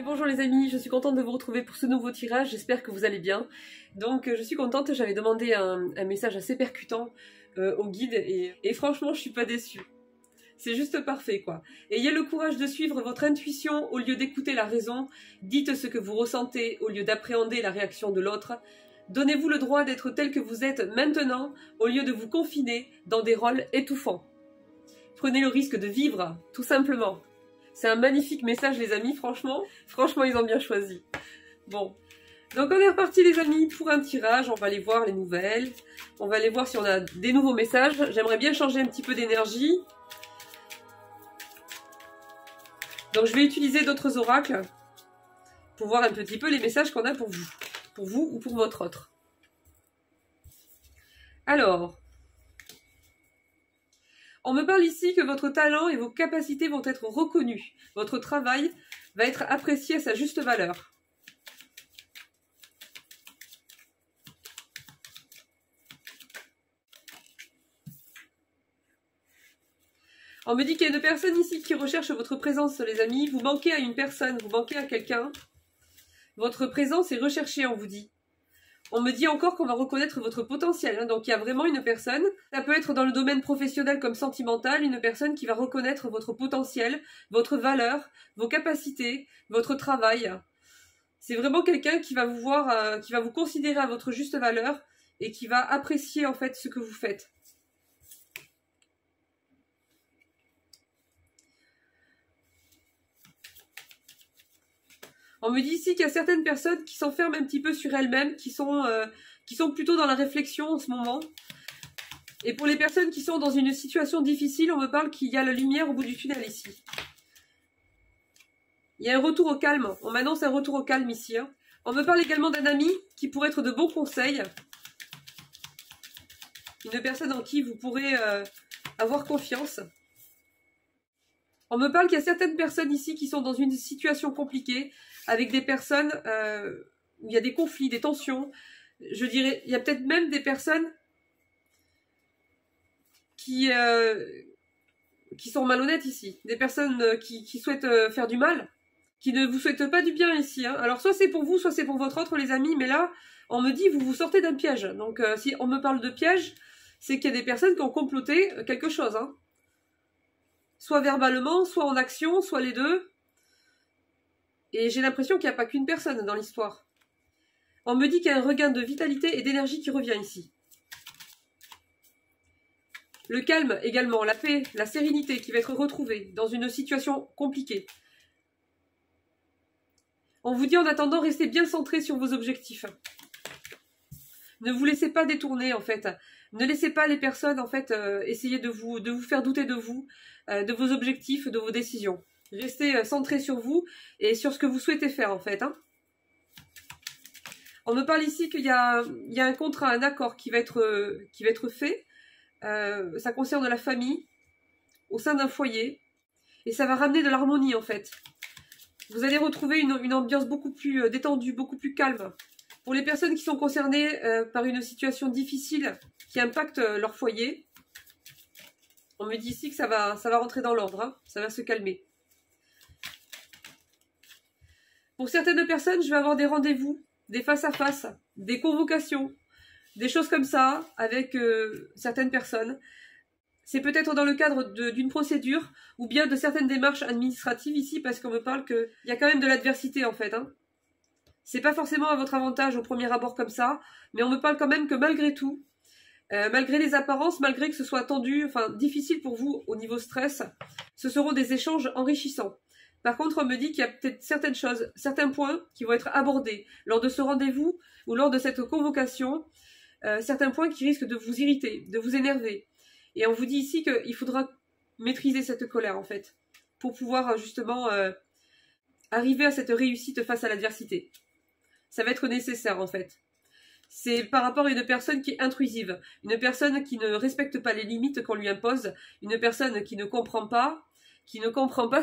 Et bonjour les amis, je suis contente de vous retrouver pour ce nouveau tirage, j'espère que vous allez bien. Donc je suis contente, j'avais demandé un message assez percutant au guide et franchement je suis pas déçue. C'est juste parfait quoi. Ayez le courage de suivre votre intuition au lieu d'écouter la raison, dites ce que vous ressentez au lieu d'appréhender la réaction de l'autre. Donnez-vous le droit d'être tel que vous êtes maintenant au lieu de vous confiner dans des rôles étouffants. Prenez le risque de vivre, tout simplement. C'est un magnifique message les amis, franchement ils ont bien choisi. Bon, donc on est reparti les amis pour un tirage, on va aller voir les nouvelles, on va aller voir si on a des nouveaux messages, j'aimerais bien changer un petit peu d'énergie. Donc je vais utiliser d'autres oracles pour voir un petit peu les messages qu'on a pour vous ou pour votre autre. Alors, on me parle ici que votre talent et vos capacités vont être reconnus. Votre travail va être apprécié à sa juste valeur. On me dit qu'il y a une personne ici qui recherche votre présence, les amis. Vous manquez à une personne, vous manquez à quelqu'un. Votre présence est recherchée, on vous dit. On me dit encore qu'on va reconnaître votre potentiel, hein. Donc il y a vraiment une personne, ça peut être dans le domaine professionnel comme sentimental, une personne qui va reconnaître votre potentiel, votre valeur, vos capacités, votre travail. C'est vraiment quelqu'un qui va vous voir, qui va vous considérer à votre juste valeur et qui va apprécier en fait ce que vous faites. On me dit ici qu'il y a certaines personnes qui s'enferment un petit peu sur elles-mêmes, qui sont plutôt dans la réflexion en ce moment. Et pour les personnes qui sont dans une situation difficile, on me parle qu'il y a la lumière au bout du tunnel ici. Il y a un retour au calme, on m'annonce un retour au calme ici. Hein. On me parle également d'un ami qui pourrait être de bons conseils. Une personne en qui vous pourrez avoir confiance. On me parle qu'il y a certaines personnes ici qui sont dans une situation compliquée, avec des personnes où il y a des conflits, des tensions. Je dirais, il y a peut-être même des personnes qui sont malhonnêtes ici. Des personnes qui souhaitent faire du mal, qui ne vous souhaitent pas du bien ici. Hein. Alors soit c'est pour vous, soit c'est pour votre autre, les amis, mais là, on me dit vous vous sortez d'un piège. Donc si on me parle de piège, c'est qu'il y a des personnes qui ont comploté quelque chose. Hein. Soit verbalement, soit en action, soit les deux. Et j'ai l'impression qu'il n'y a pas qu'une personne dans l'histoire. On me dit qu'il y a un regain de vitalité et d'énergie qui revient ici. Le calme également, la paix, la sérénité qui va être retrouvée dans une situation compliquée. On vous dit en attendant, restez bien centré sur vos objectifs. Ne vous laissez pas détourner en fait. Ne laissez pas les personnes en fait essayer de vous faire douter de vous, de vos objectifs, de vos décisions. Restez centré sur vous et sur ce que vous souhaitez faire en fait. Hein. On me parle ici qu'il y a un contrat, un accord qui va être fait. Ça concerne la famille, au sein d'un foyer. Et ça va ramener de l'harmonie en fait. Vous allez retrouver une ambiance beaucoup plus détendue, beaucoup plus calme. Pour les personnes qui sont concernées par une situation difficile qui impacte leur foyer, on me dit ici que ça va rentrer dans l'ordre, hein, ça va se calmer. Pour certaines personnes, je vais avoir des rendez-vous, des face-à-face, des convocations, des choses comme ça avec certaines personnes. C'est peut-être dans le cadre d'une procédure ou bien de certaines démarches administratives ici parce qu'on me parle qu'il y a quand même de l'adversité en fait. Hein. C'est pas forcément à votre avantage au premier abord comme ça, mais on me parle quand même que malgré tout, malgré les apparences, malgré que ce soit tendu, enfin difficile pour vous au niveau stress, ce seront des échanges enrichissants. Par contre, on me dit qu'il y a peut-être certaines choses, certains points qui vont être abordés lors de ce rendez-vous ou lors de cette convocation, certains points qui risquent de vous irriter, de vous énerver. Et on vous dit ici qu'il faudra maîtriser cette colère en fait, pour pouvoir justement arriver à cette réussite face à l'adversité. Ça va être nécessaire en fait. C'est par rapport à une personne qui est intrusive, une personne qui ne respecte pas les limites qu'on lui impose, une personne qui ne comprend pas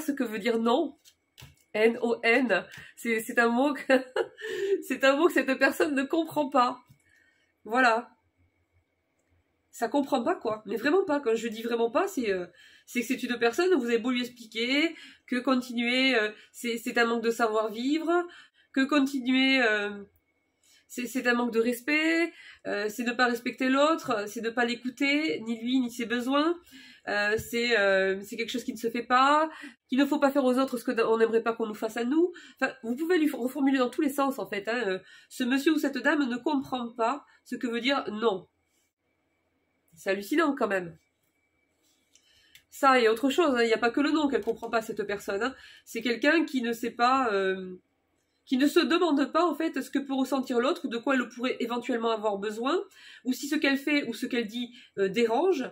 ce que veut dire non. N-O-N. C'est un mot que c'est un mot que cette personne ne comprend pas. Voilà. ça comprend pas, quoi. Mais vraiment pas. Quand je dis vraiment pas, c'est que c'est une personne, vous avez beau lui expliquer que continuer, c'est un manque de savoir-vivre, que continuer, c'est un manque de respect, c'est ne pas respecter l'autre, c'est ne pas l'écouter, ni lui, ni ses besoins. C'est quelque chose qui ne se fait pas, qu'il ne faut pas faire aux autres ce qu'on n'aimerait pas qu'on nous fasse à nous. Enfin, vous pouvez lui reformuler dans tous les sens, en fait. Hein. Ce monsieur ou cette dame ne comprend pas ce que veut dire non. C'est hallucinant, quand même. Ça et autre chose, hein. Il n'y a pas que le non qu'elle comprend pas, cette personne. Hein. C'est quelqu'un qui ne sait pas... qui ne se demande pas en fait ce que peut ressentir l'autre, ou de quoi elle pourrait éventuellement avoir besoin, ou si ce qu'elle fait ou ce qu'elle dit dérange,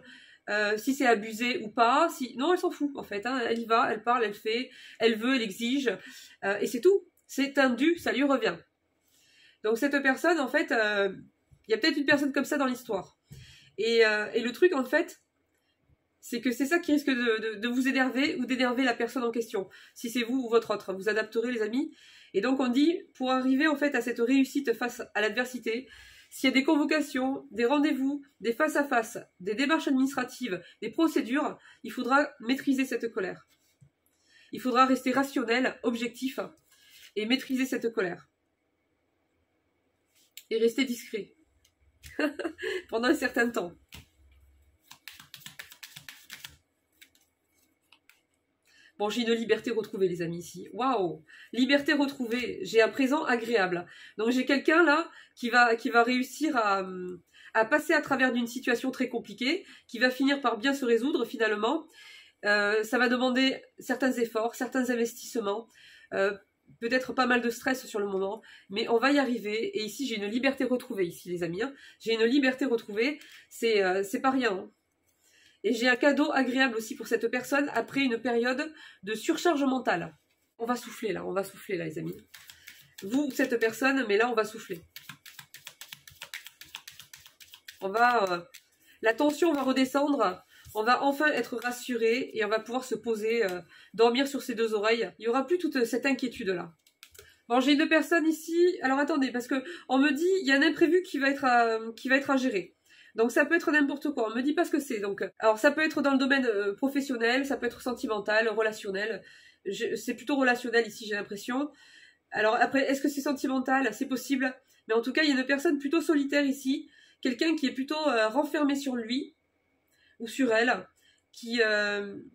si c'est abusé ou pas. Non, elle s'en fout en fait, hein. Elle y va, elle parle, elle fait, elle veut, elle exige, et c'est tout. C'est un dû, ça lui revient. Donc cette personne, en fait, il y a peut-être une personne comme ça dans l'histoire. Et le truc, en fait, c'est que c'est ça qui risque de vous énerver ou d'énerver la personne en question. Si c'est vous ou votre autre, vous adapterez, les amis. Et donc on dit, pour arriver en fait à cette réussite face à l'adversité, s'il y a des convocations, des rendez-vous, des face-à-face, des démarches administratives, des procédures, il faudra maîtriser cette colère. Il faudra rester rationnel, objectif, et maîtriser cette colère. Et rester discret. Pendant un certain temps. Bon, j'ai une liberté retrouvée, les amis, ici. Waouh! Liberté retrouvée. J'ai un présent agréable. Donc, j'ai quelqu'un, là, qui va réussir à passer à travers d'une situation très compliquée, qui va finir par bien se résoudre, finalement. Ça va demander certains efforts, certains investissements, peut-être pas mal de stress sur le moment, mais on va y arriver. Et ici, j'ai une liberté retrouvée, ici, les amis. Hein. J'ai une liberté retrouvée. C'est pas rien, hein. Et j'ai un cadeau agréable aussi pour cette personne après une période de surcharge mentale. On va souffler là, les amis. Vous, cette personne, mais là on va souffler. La tension va redescendre, on va enfin être rassuré et on va pouvoir se poser, dormir sur ses deux oreilles. Il n'y aura plus toute cette inquiétude là. Bon, j'ai une personne ici, alors attendez, parce que on me dit, il y a un imprévu qui va être à gérer. Donc ça peut être n'importe quoi, on me dit pas ce que c'est. Donc, alors ça peut être dans le domaine professionnel, ça peut être sentimental, relationnel. C'est plutôt relationnel ici, j'ai l'impression. Alors après, est-ce que c'est sentimental? C'est possible. Mais en tout cas, il y a une personne plutôt solitaire ici. Quelqu'un qui est plutôt renfermé sur lui ou sur elle.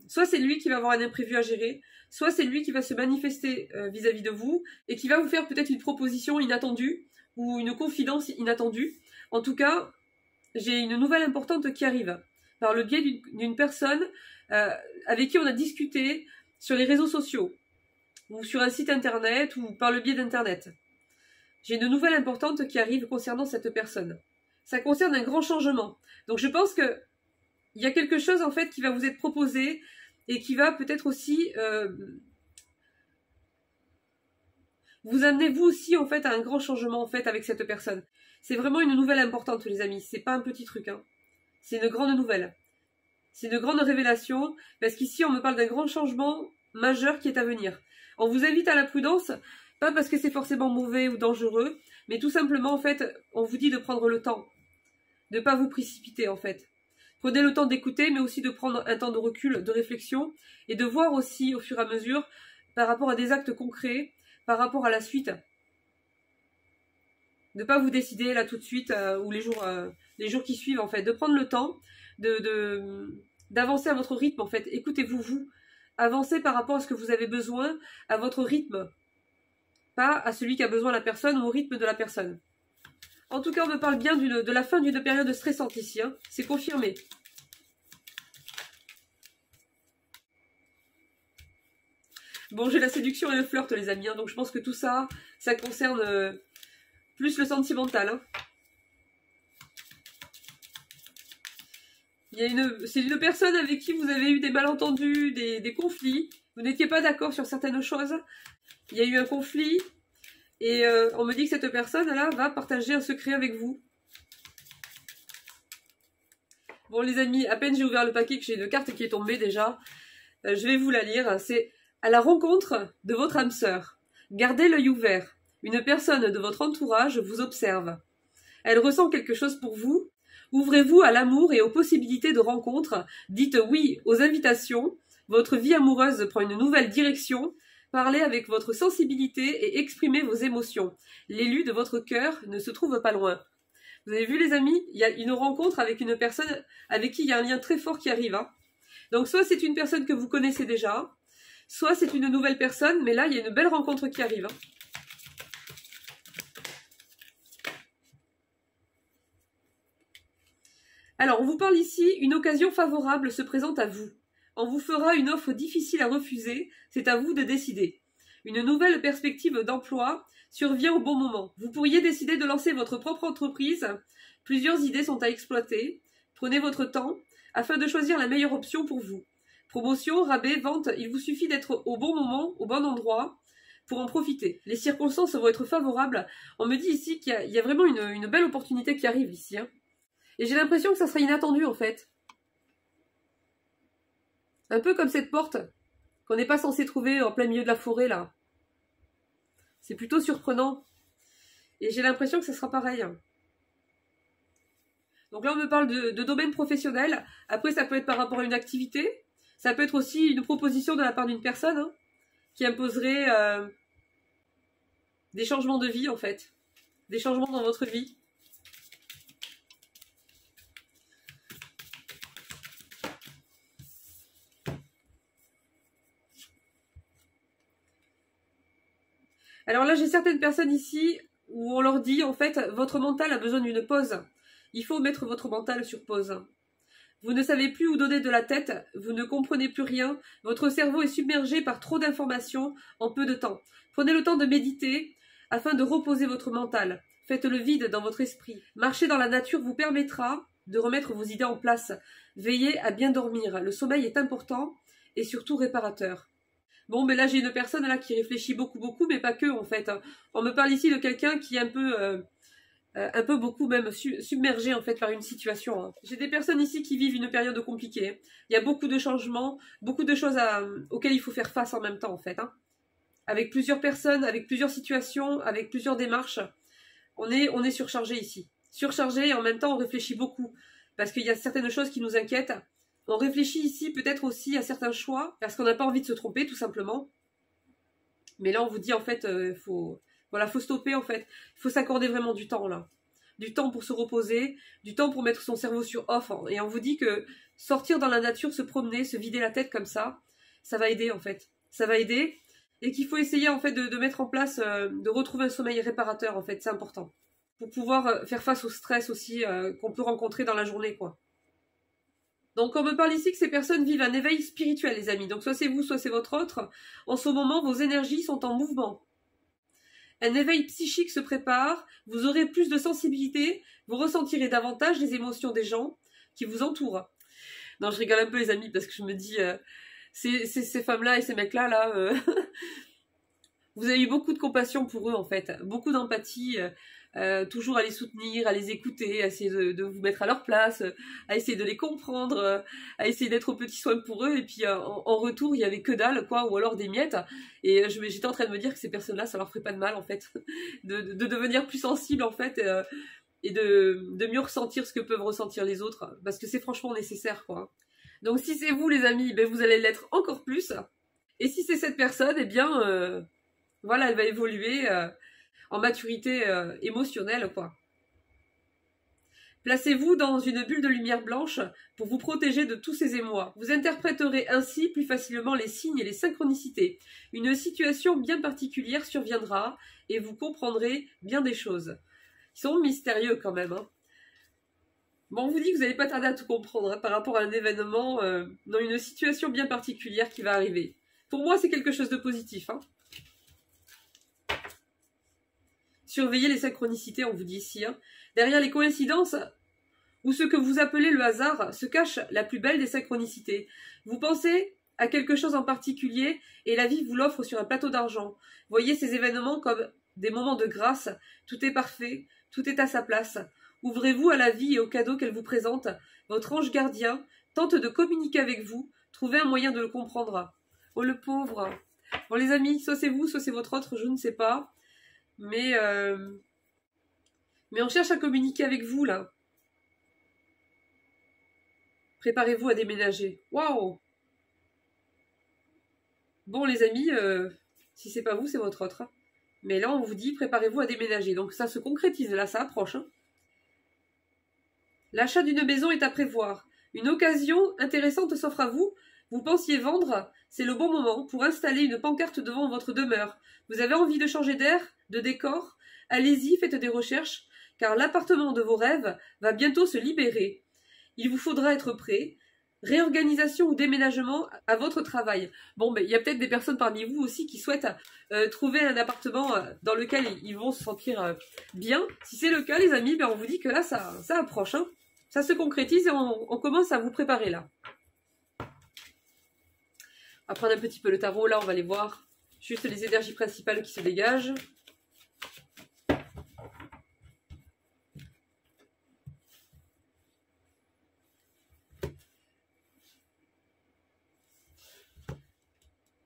Soit c'est lui qui va avoir un imprévu à gérer, soit c'est lui qui va se manifester vis-à-vis de vous et qui va vous faire peut-être une proposition inattendue ou une confidence inattendue. En tout cas, j'ai une nouvelle importante qui arrive par le biais d'une personne avec qui on a discuté sur les réseaux sociaux ou sur un site internet ou par le biais d'internet. J'ai une nouvelle importante qui arrive concernant cette personne. Ça concerne un grand changement. Donc je pense que il y a quelque chose en fait qui va vous être proposé et qui va peut-être aussi vous amener vous aussi en fait à un grand changement en fait avec cette personne. C'est vraiment une nouvelle importante, les amis. C'est pas un petit truc, hein. C'est une grande nouvelle. C'est une grande révélation, parce qu'ici, on me parle d'un grand changement majeur qui est à venir. On vous invite à la prudence, pas parce que c'est forcément mauvais ou dangereux, mais tout simplement, en fait, on vous dit de prendre le temps. De ne pas vous précipiter, en fait. Prenez le temps d'écouter, mais aussi de prendre un temps de recul, de réflexion, et de voir aussi, au fur et à mesure, par rapport à des actes concrets, par rapport à la suite. De pas vous décider là tout de suite ou les jours qui suivent en fait, de prendre le temps d'avancer à votre rythme en fait. Écoutez-vous, avancez par rapport à ce que vous avez besoin, à votre rythme, pas à celui qu'a besoin la personne ou au rythme de la personne. En tout cas, on me parle bien de la fin d'une période stressante ici, hein. C'est confirmé. Bon, j'ai la séduction et le flirt, les amis, hein, donc je pense que tout ça, ça concerne plus le sentimental, hein. C'est une personne avec qui vous avez eu des malentendus, des conflits. Vous n'étiez pas d'accord sur certaines choses. Il y a eu un conflit. Et on me dit que cette personne-là va partager un secret avec vous. Bon les amis, à peine j'ai ouvert le paquet que j'ai une carte qui est tombée déjà. Je vais vous la lire. C'est à la rencontre de votre âme sœur. Gardez l'œil ouvert. Une personne de votre entourage vous observe. Elle ressent quelque chose pour vous Ouvrez-vous à l'amour et aux possibilités de rencontres. Dites oui aux invitations. Votre vie amoureuse prend une nouvelle direction. Parlez avec votre sensibilité et exprimez vos émotions. L'élu de votre cœur ne se trouve pas loin. Vous avez vu les amis, il y a une rencontre avec une personne avec qui il y a un lien très fort qui arrive. Hein. Donc soit c'est une personne que vous connaissez déjà, soit c'est une nouvelle personne, mais là il y a une belle rencontre qui arrive. Hein. Alors, on vous parle ici, une occasion favorable se présente à vous. On vous fera une offre difficile à refuser, c'est à vous de décider. Une nouvelle perspective d'emploi survient au bon moment. Vous pourriez décider de lancer votre propre entreprise. Plusieurs idées sont à exploiter. Prenez votre temps afin de choisir la meilleure option pour vous. Promotion, rabais, vente, il vous suffit d'être au bon moment, au bon endroit pour en profiter. Les circonstances vont être favorables. On me dit ici qu'il y a vraiment une belle opportunité qui arrive ici. Hein. Et j'ai l'impression que ça serait inattendu en fait. Un peu comme cette porte qu'on n'est pas censé trouver en plein milieu de la forêt là. C'est plutôt surprenant. Et j'ai l'impression que ça sera pareil. Donc là on me parle de domaine professionnel. Après ça peut être par rapport à une activité. Ça peut être aussi une proposition de la part d'une personne hein, qui imposerait des changements de vie en fait. Des changements dans votre vie. Alors là, j'ai certaines personnes ici où on leur dit, en fait, votre mental a besoin d'une pause. Il faut mettre votre mental sur pause. Vous ne savez plus où donner de la tête, vous ne comprenez plus rien, votre cerveau est submergé par trop d'informations en peu de temps. Prenez le temps de méditer afin de reposer votre mental. Faites le vide dans votre esprit. Marcher dans la nature vous permettra de remettre vos idées en place. Veillez à bien dormir. Le sommeil est important et surtout réparateur. Bon, mais là, j'ai une personne là qui réfléchit beaucoup, mais pas que, en fait. On me parle ici de quelqu'un qui est un peu beaucoup même submergé, en fait, par une situation. Hein. J'ai des personnes ici qui vivent une période compliquée. Il y a beaucoup de changements, beaucoup de choses auxquelles il faut faire face en même temps, en fait. Hein. Avec plusieurs personnes, avec plusieurs situations, avec plusieurs démarches. On est surchargé ici. Surchargé et en même temps, on réfléchit beaucoup. Parce qu'il y a certaines choses qui nous inquiètent. On réfléchit ici peut-être aussi à certains choix, parce qu'on n'a pas envie de se tromper, tout simplement. Mais là, on vous dit, en fait, faut stopper, en fait. Il faut s'accorder vraiment du temps, là. Du temps pour se reposer, du temps pour mettre son cerveau sur off. Hein. Et on vous dit que sortir dans la nature, se promener, se vider la tête comme ça va aider, en fait. Ça va aider. Et qu'il faut essayer, en fait, de mettre en place, de retrouver un sommeil réparateur, en fait. C'est important. Pour pouvoir faire face au stress aussi qu'on peut rencontrer dans la journée, quoi. Donc on me parle ici que ces personnes vivent un éveil spirituel, les amis. Donc soit c'est vous, soit c'est votre autre. En ce moment, vos énergies sont en mouvement. Un éveil psychique se prépare, vous aurez plus de sensibilité, vous ressentirez davantage les émotions des gens qui vous entourent. Non, je rigole un peu les amis, parce que je me dis, ces femmes-là et ces mecs-là, là, vous avez eu beaucoup de compassion pour eux en fait, beaucoup d'empathie, toujours à les soutenir, à les écouter, à essayer de vous mettre à leur place, à essayer de les comprendre, à essayer d'être au petit soin pour eux, et puis en retour il y avait que dalle quoi, ou alors des miettes, et j'étais en train de me dire que ces personnes-là ça leur ferait pas de mal en fait, de devenir plus sensibles en fait, et de mieux ressentir ce que peuvent ressentir les autres, parce que c'est franchement nécessaire quoi. Donc si c'est vous les amis, ben vous allez l'être encore plus, et si c'est cette personne, eh bien voilà, elle va évoluer en maturité émotionnelle, quoi. Placez-vous dans une bulle de lumière blanche pour vous protéger de tous ces émois. Vous interpréterez ainsi plus facilement les signes et les synchronicités. Une situation bien particulière surviendra et vous comprendrez bien des choses. Ils sont mystérieux quand même. Hein. Bon, on vous dit que vous n'allez pas tarder à tout comprendre hein, par rapport à un événement dans une situation bien particulière qui va arriver. Pour moi, c'est quelque chose de positif. Hein. Surveillez les synchronicités, on vous dit ici. Hein. Derrière les coïncidences, ou ce que vous appelez le hasard, se cache la plus belle des synchronicités. Vous pensez à quelque chose en particulier et la vie vous l'offre sur un plateau d'argent. Voyez ces événements comme des moments de grâce. Tout est parfait, tout est à sa place. Ouvrez-vous à la vie et aux cadeaux qu'elle vous présente. Votre ange gardien tente de communiquer avec vous. Trouvez un moyen de le comprendre. Oh le pauvre. Bon les amis, soit c'est vous, soit c'est votre autre, je ne sais pas. Mais on cherche à communiquer avec vous, là. Préparez-vous à déménager. Waouh! Bon les amis, si c'est pas vous, c'est votre autre. Mais là, on vous dit, préparez-vous à déménager. Donc ça se concrétise, là, ça approche. Hein. L'achat d'une maison est à prévoir. Une occasion intéressante s'offre à vous. Vous pensiez vendre, c'est le bon moment pour installer une pancarte devant votre demeure. Vous avez envie de changer d'air, de décor? Allez-y, faites des recherches, car l'appartement de vos rêves va bientôt se libérer. Il vous faudra être prêt. Réorganisation ou déménagement à votre travail. Bon, mais il y a peut-être des personnes parmi vous aussi qui souhaitent trouver un appartement dans lequel ils vont se sentir bien. Si c'est le cas, les amis, ben on vous dit que là, ça approche. Hein. Ça se concrétise et on commence à vous préparer là. On va prendre un petit peu le tarot. Là, on va aller voir juste les énergies principales qui se dégagent.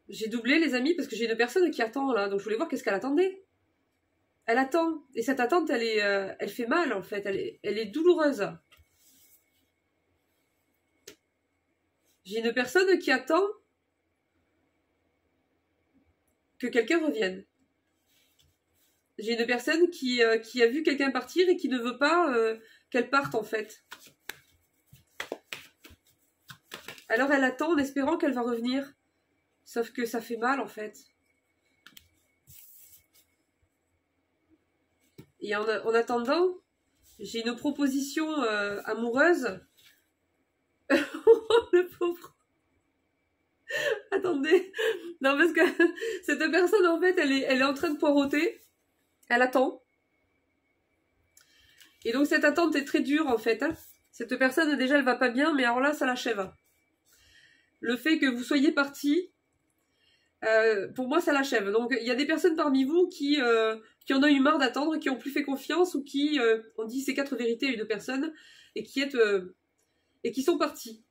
J'ai doublé les amis parce que j'ai une personne qui attend là, donc je voulais voir qu'est-ce qu'elle attendait. Elle attend, et cette attente elle fait mal en fait, elle est douloureuse. J'ai une personne qui attend que quelqu'un revienne. J'ai une personne qui a vu quelqu'un partir et qui ne veut pas qu'elle parte en fait. Alors elle attend en espérant qu'elle va revenir. Sauf que ça fait mal en fait. Et en attendant, j'ai une proposition amoureuse. Le pauvre. Attendez. Non parce que cette personne en fait, elle est en train de poireauter. Elle attend. Et donc cette attente est très dure en fait. Hein. Cette personne déjà elle va pas bien, mais alors là ça l'achève. Le fait que vous soyez parti. Pour moi, ça l'achève. Donc, il y a des personnes parmi vous qui en ont eu marre d'attendre, qui ont plus fait confiance ou qui ont dit ces 4 vérités à une personne et qui sont partis.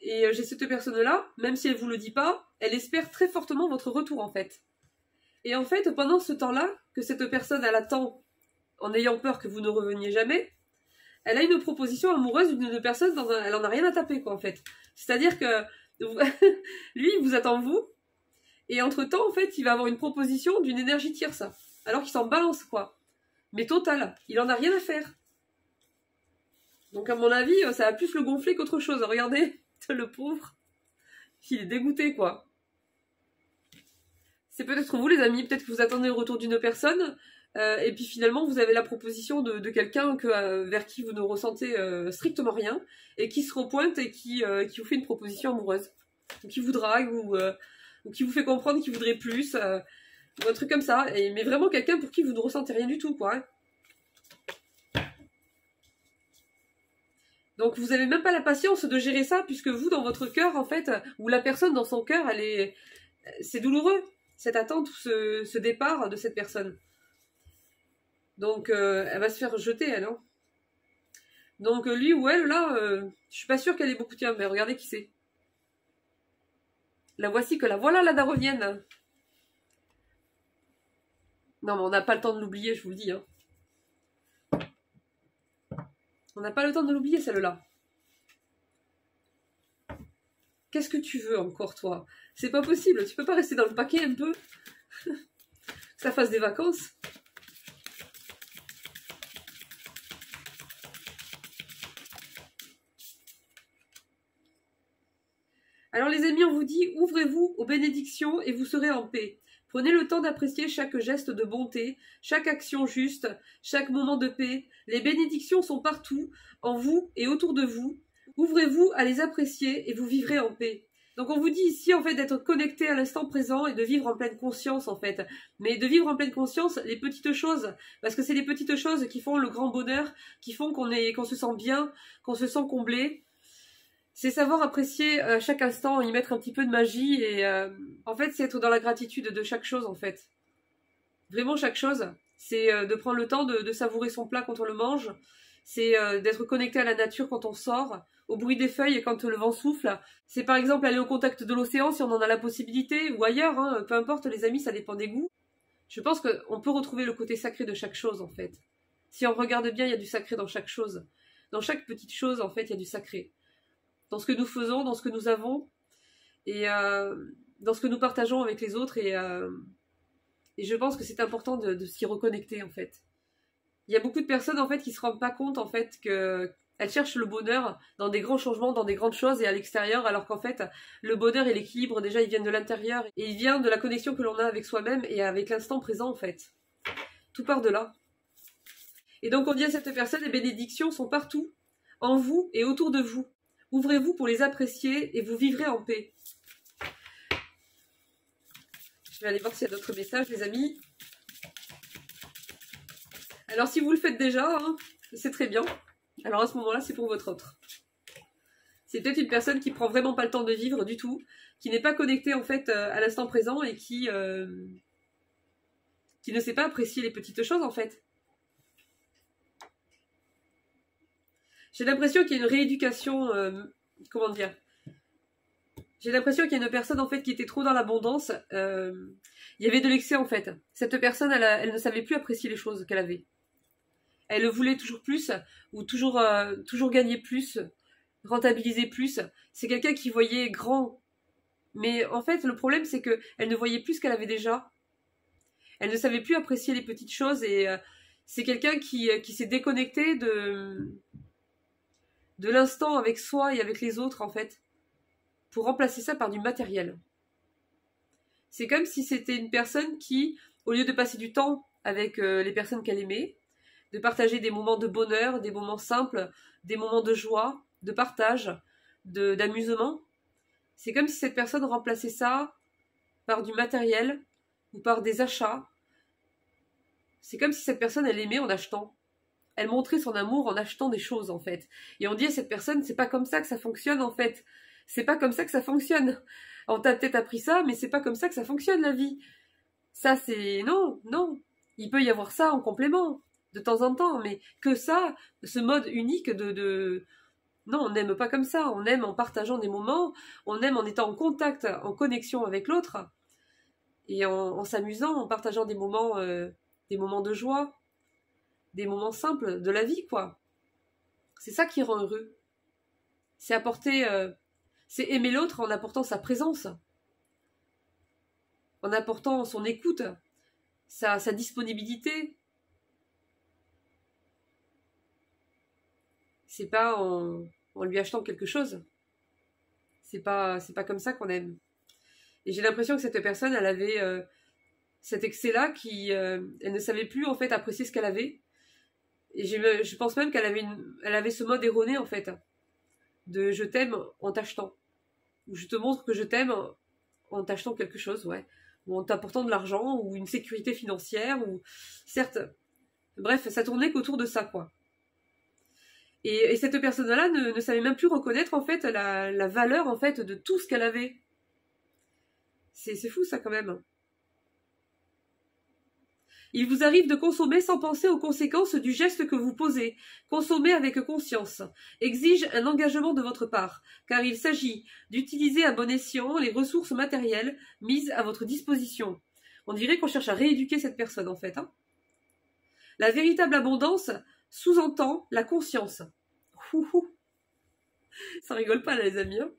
Et j'ai cette personne-là, même si elle vous le dit pas, elle espère très fortement votre retour en fait. Et en fait, pendant ce temps-là, que cette personne elle attend, en ayant peur que vous ne reveniez jamais, elle a une proposition amoureuse d'une personne, elle en a rien à taper quoi en fait. C'est-à-dire que lui, il vous attend vous. Et entre-temps, en fait, il va avoir une proposition d'une énergie tierce. Alors qu'il s'en balance, quoi. Mais total, il en a rien à faire. Donc à mon avis, ça va plus le gonfler qu'autre chose. Regardez, le pauvre. Il est dégoûté, quoi. C'est peut-être vous, les amis. Peut-être que vous attendez le retour d'une personne. Et puis finalement, vous avez la proposition de quelqu'un vers qui vous ne ressentez strictement rien. Et qui se repointe et qui vous fait une proposition amoureuse. Ou qui vous drague, ou qui vous fait comprendre qu'il voudrait plus, ou un truc comme ça. Mais vraiment quelqu'un pour qui vous ne ressentez rien du tout, quoi. Hein. Donc vous n'avez même pas la patience de gérer ça, puisque vous, dans votre cœur, en fait, ou la personne dans son cœur, c'est douloureux, cette attente, ce départ de cette personne. Donc elle va se faire rejeter, elle. Hein. Donc lui ou elle, là, je suis pas sûre qu'elle ait beaucoup... Tiens, mais regardez qui c'est. La voici que la voilà la daronienne. Non mais on n'a pas le temps de l'oublier, je vous le dis. Hein. On n'a pas le temps de l'oublier celle-là. Qu'est-ce que tu veux encore toi? C'est pas possible, tu peux pas rester dans le paquet un peu? Que ça fasse des vacances. Alors les amis, on vous dit, ouvrez-vous aux bénédictions et vous serez en paix. Prenez le temps d'apprécier chaque geste de bonté, chaque action juste, chaque moment de paix. Les bénédictions sont partout, en vous et autour de vous. Ouvrez-vous à les apprécier et vous vivrez en paix. Donc on vous dit ici en fait d'être connecté à l'instant présent et de vivre en pleine conscience en fait. Mais de vivre en pleine conscience les petites choses, parce que c'est les petites choses qui font le grand bonheur, qui font qu'on se sent bien, qu'on se sent comblé. C'est savoir apprécier chaque instant, y mettre un petit peu de magie et en fait c'est être dans la gratitude de chaque chose en fait. Vraiment chaque chose, c'est de prendre le temps de savourer son plat quand on le mange, c'est d'être connecté à la nature quand on sort, au bruit des feuilles quand le vent souffle. C'est par exemple aller au contact de l'océan si on en a la possibilité ou ailleurs, hein, peu importe les amis, ça dépend des goûts. Je pense qu'on peut retrouver le côté sacré de chaque chose en fait. Si on regarde bien, il y a du sacré dans chaque chose. Dans chaque petite chose en fait, il y a du sacré. dans ce que nous faisons, dans ce que nous avons, et dans ce que nous partageons avec les autres, et je pense que c'est important de s'y reconnecter, en fait. Il y a beaucoup de personnes, en fait, qui se rendent pas compte, en fait, que elles cherchent le bonheur dans des grands changements, dans des grandes choses et à l'extérieur, alors qu'en fait, le bonheur et l'équilibre, déjà, ils viennent de l'intérieur, et il vient de la connexion que l'on a avec soi-même et avec l'instant présent, en fait. Tout part de là. Et donc, on dit à cette personne, les bénédictions sont partout, en vous et autour de vous. Ouvrez-vous pour les apprécier et vous vivrez en paix. Je vais aller voir s'il y a d'autres messages, les amis. Alors, si vous le faites déjà, hein, c'est très bien. Alors, à ce moment-là, c'est pour votre autre. C'est peut-être une personne qui prend vraiment pas le temps de vivre du tout, qui n'est pas connectée, en fait, à l'instant présent et qui ne sait pas apprécier les petites choses, en fait. J'ai l'impression qu'il y a une rééducation, comment dire, j'ai l'impression qu'il y a une personne en fait qui était trop dans l'abondance. Il y avait de l'excès en fait. Cette personne, elle ne savait plus apprécier les choses qu'elle avait. Elle voulait toujours plus ou toujours gagner plus, rentabiliser plus. C'est quelqu'un qui voyait grand. Mais en fait, le problème c'est que elle ne voyait plus ce qu'elle avait déjà. Elle ne savait plus apprécier les petites choses et c'est quelqu'un qui s'est déconnecté de l'instant avec soi et avec les autres en fait, pour remplacer ça par du matériel. C'est comme si c'était une personne qui, au lieu de passer du temps avec les personnes qu'elle aimait, de partager des moments de bonheur, des moments simples, des moments de joie, de partage, d'amusement, c'est comme si cette personne remplaçait ça par du matériel ou par des achats. C'est comme si cette personne, elle aimait en achetant. Elle montrait son amour en achetant des choses, en fait. Et on dit à cette personne, c'est pas comme ça que ça fonctionne, en fait. C'est pas comme ça que ça fonctionne. On t'a peut-être appris ça, mais c'est pas comme ça que ça fonctionne, la vie. Ça, c'est... Non, non. Il peut y avoir ça en complément, de temps en temps, mais que ça, ce mode unique de... Non, on n'aime pas comme ça. On aime en partageant des moments, on aime en étant en contact, en connexion avec l'autre, et en s'amusant, en partageant des moments de joie, des moments simples de la vie, quoi. C'est ça qui rend heureux. C'est apporter... c'est aimer l'autre en apportant sa présence, en apportant son écoute, sa disponibilité. C'est pas en lui achetant quelque chose. C'est pas comme ça qu'on aime. Et j'ai l'impression que cette personne, elle avait cet excès-là elle ne savait plus en fait apprécier ce qu'elle avait. Et je pense même elle avait ce mode erroné en fait, de je t'aime en t'achetant. Ou je te montre que je t'aime en t'achetant quelque chose, ouais. Ou en t'apportant de l'argent, ou une sécurité financière, ou... Certes, bref, ça tournait qu'autour de ça, quoi. Et cette personne-là ne savait même plus reconnaître, en fait, la valeur, en fait, de tout ce qu'elle avait. C'est fou, ça, quand même. Il vous arrive de consommer sans penser aux conséquences du geste que vous posez. Consommez avec conscience. Exige un engagement de votre part, car il s'agit d'utiliser à bon escient les ressources matérielles mises à votre disposition. On dirait qu'on cherche à rééduquer cette personne, en fait. Hein. La véritable abondance sous-entend la conscience. Ouhou. Ça rigole pas, là, les amis. Hein.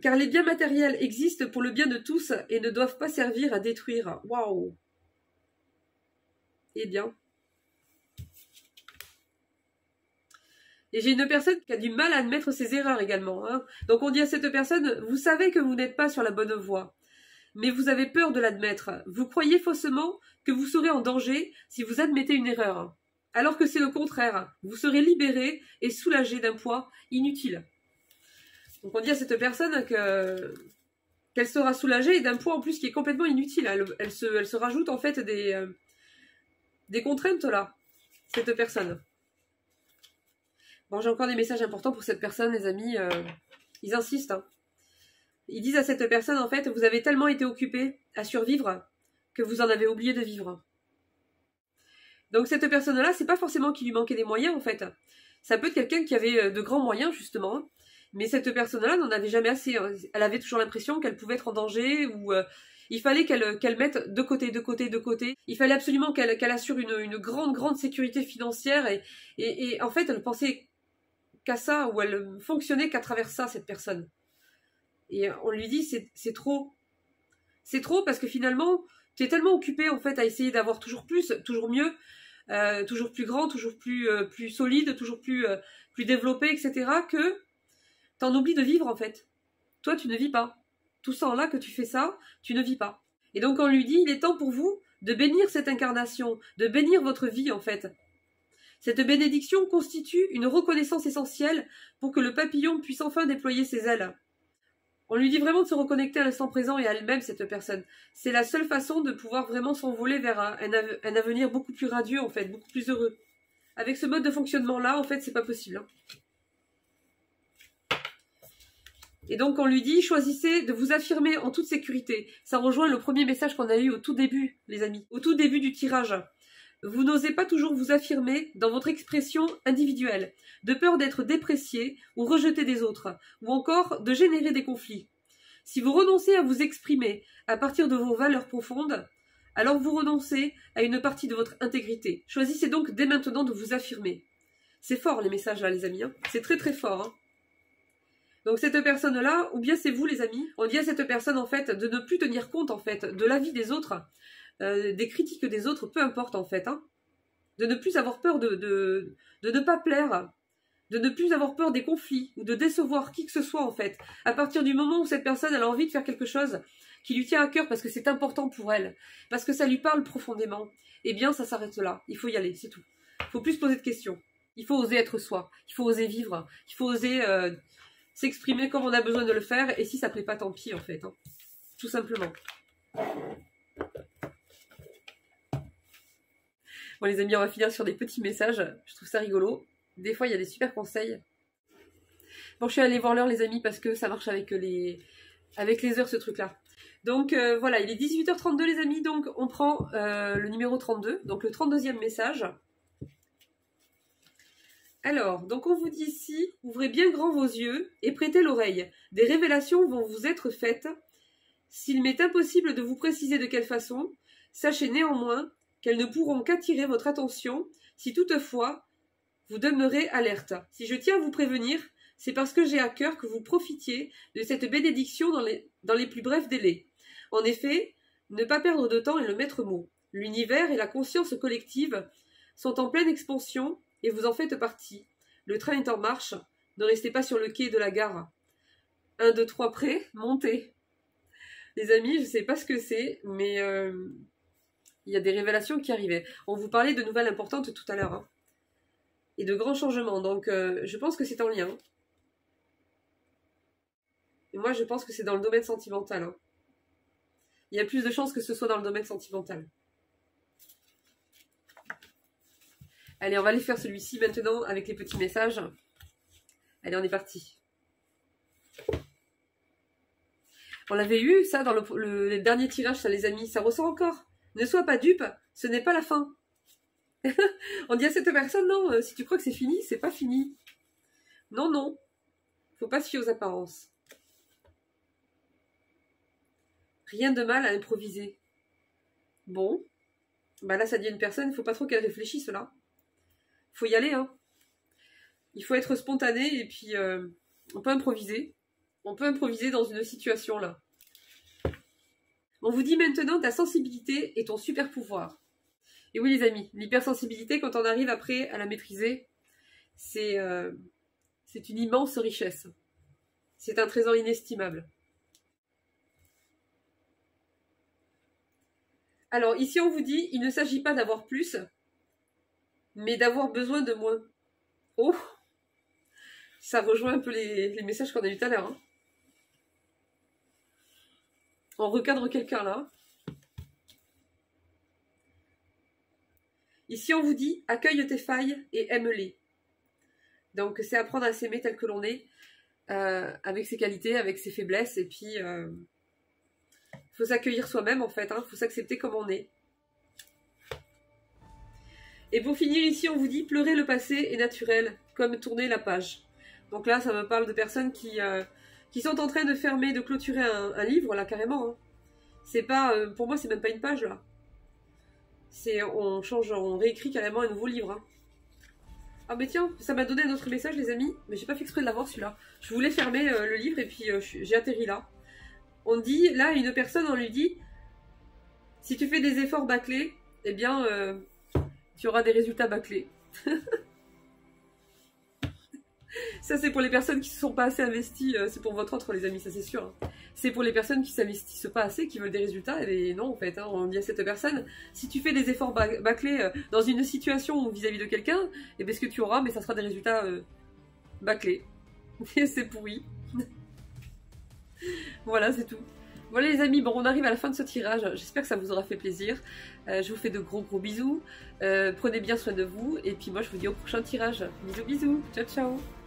Car les biens matériels existent pour le bien de tous et ne doivent pas servir à détruire. Waouh! Eh bien. Et j'ai une personne qui a du mal à admettre ses erreurs également. Hein. Donc on dit à cette personne, vous savez que vous n'êtes pas sur la bonne voie, mais vous avez peur de l'admettre. Vous croyez faussement que vous serez en danger si vous admettez une erreur. Alors que c'est le contraire. Vous serez libéré et soulagé d'un poids inutile. Donc on dit à cette personne qu'elle sera soulagée d'un poids en plus qui est complètement inutile. Elle se rajoute en fait des contraintes là, cette personne. Bon, j'ai encore des messages importants pour cette personne, les amis. Ils insistent. Hein. Ils disent à cette personne, en fait, vous avez tellement été occupé à survivre que vous en avez oublié de vivre. Donc cette personne-là, c'est pas forcément qu'il lui manquait des moyens, en fait. Ça peut être quelqu'un qui avait de grands moyens, justement. Mais cette personne-là n'en avait jamais assez. Elle avait toujours l'impression qu'elle pouvait être en danger ou il fallait qu'elle mette de côté. Il fallait absolument qu'elle assure une grande sécurité financière et en fait, elle pensait qu'à ça, ou elle fonctionnait qu'à travers ça, cette personne. Et on lui dit, c'est trop. C'est trop parce que finalement, tu es tellement occupé en fait à essayer d'avoir toujours plus, toujours mieux, toujours plus grand, toujours plus solide, toujours plus développé, etc., que t'en oublies de vivre en fait. Toi, tu ne vis pas. Tout ça en là que tu fais ça, tu ne vis pas. Et donc on lui dit, il est temps pour vous de bénir cette incarnation, de bénir votre vie en fait. Cette bénédiction constitue une reconnaissance essentielle pour que le papillon puisse enfin déployer ses ailes. On lui dit vraiment de se reconnecter à l'instant présent et à elle-même, cette personne. C'est la seule façon de pouvoir vraiment s'envoler vers un avenir beaucoup plus radieux en fait, beaucoup plus heureux. Avec ce mode de fonctionnement-là, en fait, c'est pas possible. Hein. Et donc on lui dit, choisissez de vous affirmer en toute sécurité. Ça rejoint le premier message qu'on a eu au tout début, les amis. Au tout début du tirage. Vous n'osez pas toujours vous affirmer dans votre expression individuelle, de peur d'être déprécié ou rejeté des autres, ou encore de générer des conflits. Si vous renoncez à vous exprimer à partir de vos valeurs profondes, alors vous renoncez à une partie de votre intégrité. Choisissez donc dès maintenant de vous affirmer. C'est fort les messages là, les amis. Hein. C'est très très fort. Hein. Donc cette personne-là, ou bien c'est vous les amis, on dit à cette personne en fait de ne plus tenir compte en fait de l'avis des autres, des critiques des autres, peu importe en fait, hein, de ne plus avoir peur de ne pas plaire, de ne plus avoir peur des conflits ou de décevoir qui que ce soit en fait. À partir du moment où cette personne elle a envie de faire quelque chose qui lui tient à cœur parce que c'est important pour elle, parce que ça lui parle profondément, eh bien ça s'arrête là, il faut y aller, c'est tout. Il faut plus se poser de questions, il faut oser être soi, il faut oser vivre, il faut oser s'exprimer comme on a besoin de le faire, et si ça plaît pas, tant pis en fait, hein. Tout simplement. Bon les amis, on va finir sur des petits messages, je trouve ça rigolo. Des fois il y a des super conseils. Bon, je suis allée voir l'heure les amis parce que ça marche avec les heures ce truc là. Donc voilà, il est 18h32 les amis, donc on prend le numéro 32, donc le 32e message. Alors, donc on vous dit ici, ouvrez bien grand vos yeux et prêtez l'oreille. Des révélations vont vous être faites. S'il m'est impossible de vous préciser de quelle façon, sachez néanmoins qu'elles ne pourront qu'attirer votre attention si toutefois vous demeurez alerte. Si je tiens à vous prévenir, c'est parce que j'ai à cœur que vous profitiez de cette bénédiction dans les plus brefs délais. En effet, ne pas perdre de temps est le maître mot. L'univers et la conscience collective sont en pleine expansion et vous en faites partie. Le train est en marche, ne restez pas sur le quai de la gare. 1, 2, 3 prêts, montez. Les amis, je ne sais pas ce que c'est, mais il y a des révélations qui arrivaient. On vous parlait de nouvelles importantes tout à l'heure, hein, et de grands changements, donc je pense que c'est en lien. Et moi, je pense que c'est dans le domaine sentimental. Hein. Il y a plus de chances que ce soit dans le domaine sentimental. Allez, on va aller faire celui-ci maintenant avec les petits messages. Allez, on est parti. On l'avait eu, ça, dans le dernier tirage, ça les amis. Ça ressort encore. Ne sois pas dupe, ce n'est pas la fin. On dit à cette personne, non, si tu crois que c'est fini, c'est pas fini. Non, non. Faut pas se fier aux apparences. Rien de mal à improviser. Bon. Bah là, ça dit à une personne, il faut pas trop qu'elle réfléchisse, là. Faut y aller, hein. Il faut être spontané et puis on peut improviser. On peut improviser dans une situation là. On vous dit maintenant ta sensibilité est ton super pouvoir. Et oui les amis, l'hypersensibilité quand on arrive après à la maîtriser, c'est une immense richesse. C'est un trésor inestimable. Alors ici on vous dit, il ne s'agit pas d'avoir plus, mais d'avoir besoin de moins. Oh, ça rejoint un peu les messages qu'on a eu tout à l'heure. Hein. On recadre quelqu'un là. Ici, on vous dit, accueille tes failles et aime-les. Donc, c'est apprendre à s'aimer tel que l'on est, avec ses qualités, avec ses faiblesses. Et puis, faut s'accueillir soi-même, en fait. Hein, faut s'accepter comme on est. Et pour finir, ici, on vous dit, pleurer le passé est naturel, comme tourner la page. Donc là, ça me parle de personnes qui sont en train de fermer, de clôturer un livre, là, carrément. Hein. C'est pas, pour moi, c'est même pas une page, là. On réécrit carrément un nouveau livre. Hein. Ah mais tiens, ça m'a donné un autre message les amis, mais j'ai pas fait exprès de l'avoir celui-là. Je voulais fermer le livre et puis j'ai atterri là. On dit, là, une personne, on lui dit, si tu fais des efforts bâclés, eh bien, tu auras des résultats bâclés. Ça, c'est pour les personnes qui ne se sont pas assez investies. C'est pour votre autre, les amis, ça c'est sûr. C'est pour les personnes qui ne s'investissent pas assez, qui veulent des résultats. Et non, en fait, hein, on dit à cette personne, si tu fais des efforts bâclés dans une situation vis-à-vis de quelqu'un, eh bien, ce que tu auras, mais ça sera des résultats bâclés. Et c'est pourri. Voilà, c'est tout. Voilà les amis, bon on arrive à la fin de ce tirage, j'espère que ça vous aura fait plaisir. Je vous fais de gros bisous, prenez bien soin de vous, et puis moi je vous dis au prochain tirage. Bisous bisous, ciao ciao.